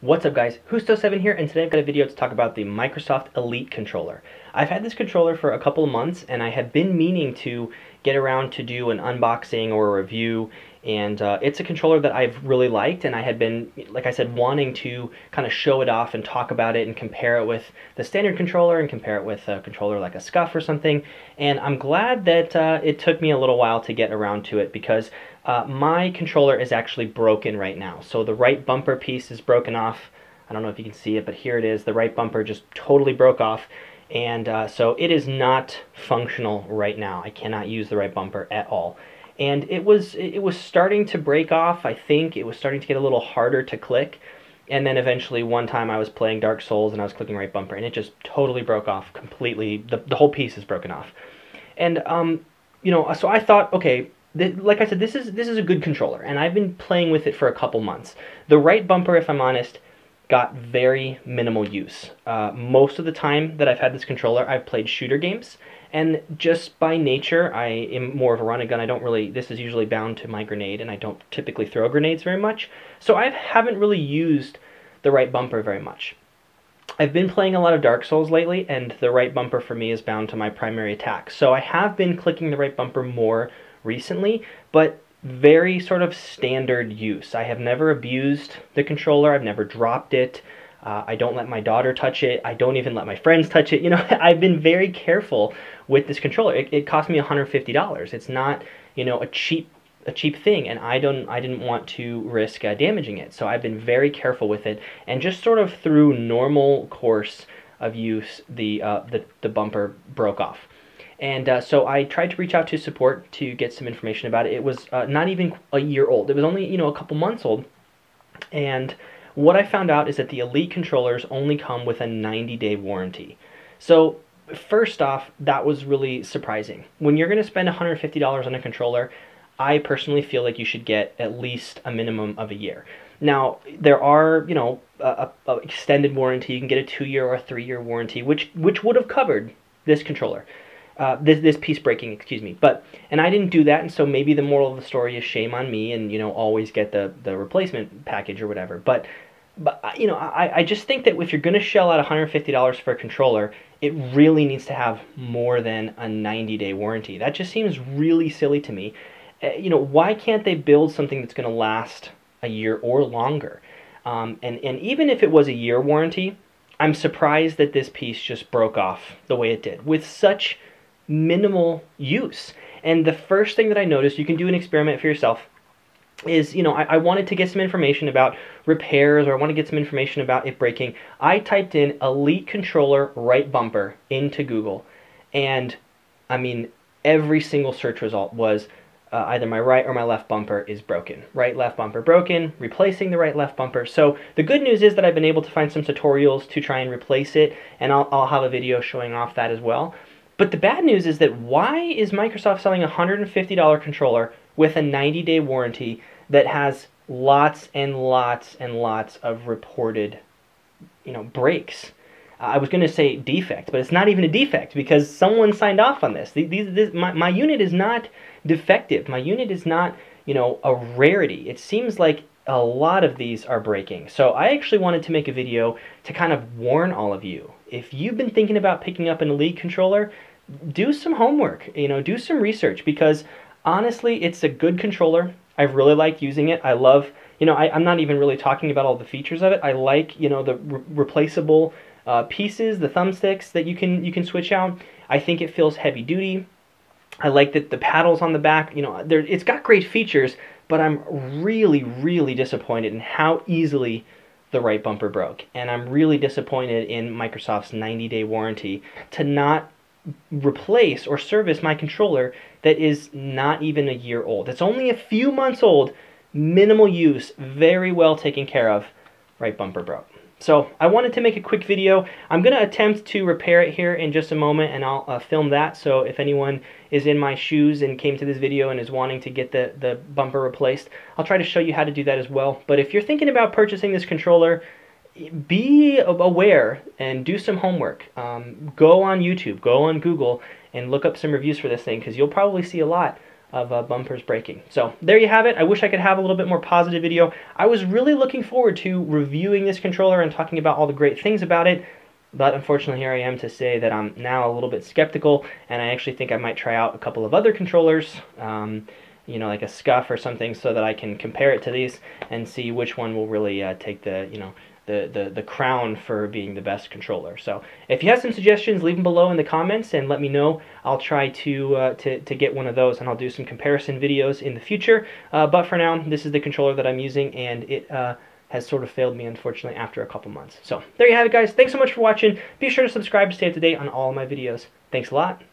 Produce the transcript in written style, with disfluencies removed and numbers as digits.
What's up guys, Husto7 here, and today I've got a video to talk about the Microsoft Elite controller. I've had this controller for a couple of months and I have been meaning to get around to do an unboxing or a review, and it's a controller that I've really liked, and I had been, like I said, wanting to kind of show it off and talk about it and compare it with the standard controller and compare it with a controller like a Scuff or something, and I'm glad that it took me a little while to get around to it because my controller is actually broken right now. So the right bumper piece is broken off. I don't know if you can see it, but here it is. The right bumper just totally broke off, and so it is not functional right now. I cannot use the right bumper at all. And it was starting to break off. I think it was starting to get a little harder to click. And then eventually one time I was playing Dark Souls and I was clicking right bumper and it just totally broke off completely. The whole piece is broken off. And so I thought, okay, like I said, this is a good controller, and I've been playing with it for a couple months. The right bumper, if I'm honest, got very minimal use. Most of the time that I've had this controller, I've played shooter games, and just by nature, I am more of a run and gun. I don't really, this is usually bound to my grenade, and I don't typically throw grenades very much, so I haven't really used the right bumper very much. I've been playing a lot of Dark Souls lately, and the right bumper for me is bound to my primary attack, so I have been clicking the right bumper more recently, but very sort of standard use. I have never abused the controller. I've never dropped it. I don't let my daughter touch it. I don't even let my friends touch it. You know, I've been very careful with this controller. It cost me $150. It's not, you know, a cheap thing, and I didn't want to risk damaging it. So I've been very careful with it, and just sort of through normal course of use, the bumper broke off. And so I tried to reach out to support to get some information about it. It was not even a year old. It was only, you know, a couple months old. And what I found out is that the Elite controllers only come with a 90-day warranty. So first off, that was really surprising. When you're going to spend $150 on a controller, I personally feel like you should get at least a minimum of a year. Now, there are, you know, a extended warranty. You can get a 2-year or a 3-year warranty, which would have covered this controller. This piece breaking, excuse me, and I didn't do that, and so maybe the moral of the story is shame on me, and, you know, always get the replacement package or whatever. But you know, I just think that if you're going to shell out $150 for a controller, it really needs to have more than a 90-day warranty. That just seems really silly to me. You know, why can't they build something that's going to last a year or longer? And even if it was a year warranty, I'm surprised that this piece just broke off the way it did with such minimal use. And the first thing that I noticed, you can do an experiment for yourself, is, you know, I wanted to get some information about repairs, or I want to get some information about it breaking. I typed in Elite controller right bumper into Google, and I mean, every single search result was either my right or my left bumper is broken. Right, left bumper broken, replacing the right, left bumper. So the good news is that I've been able to find some tutorials to try and replace it, and I'll have a video showing off that as well. But the bad news is that why is Microsoft selling a $150 controller with a 90-day warranty that has lots and lots and lots of reported, you know, breaks? I was going to say defect, but it's not even a defect because someone signed off on this. My unit is not defective. My unit is not, you know, a rarity. It seems like a lot of these are breaking. So I actually wanted to make a video to kind of warn all of you. If you've been thinking about picking up an Elite controller, do some homework, you know, do some research, because honestly, it's a good controller. I've really liked using it. I love, you know, I'm not even really talking about all the features of it. I like, you know, the replaceable pieces, the thumbsticks that you can switch out. I think it feels heavy duty. I like that the paddles on the back, you know, it's got great features, but I'm really disappointed in how easily the right bumper broke. And I'm really disappointed in Microsoft's 90-day warranty to not replace or service my controller that is not even a year old. It's only a few months old, minimal use, very well taken care of. Right bumper broke. So I wanted to make a quick video. I'm going to attempt to repair it here in just a moment, and I'll film that. So if anyone is in my shoes and came to this video and is wanting to get the bumper replaced, I'll try to show you how to do that as well. But if you're thinking about purchasing this controller, be aware and do some homework. Go on YouTube, go on Google, and look up some reviews for this thing, because you'll probably see a lot bumpers breaking. So there you have it. I wish I could have a little bit more positive video. I was really looking forward to reviewing this controller and talking about all the great things about it, but unfortunately here I am to say that I'm now a little bit skeptical, and I actually think I might try out a couple of other controllers, you know, like a Scuff or something, so that I can compare it to these and see which one will really take the, you know, the crown for being the best controller. So if you have some suggestions, leave them below in the comments and let me know. I'll try to get one of those, and I'll do some comparison videos in the future. But for now, this is the controller that I'm using, and it has sort of failed me, unfortunately, after a couple months. So there you have it, guys. Thanks so much for watching. Be sure to subscribe to stay up to date on all of my videos. Thanks a lot.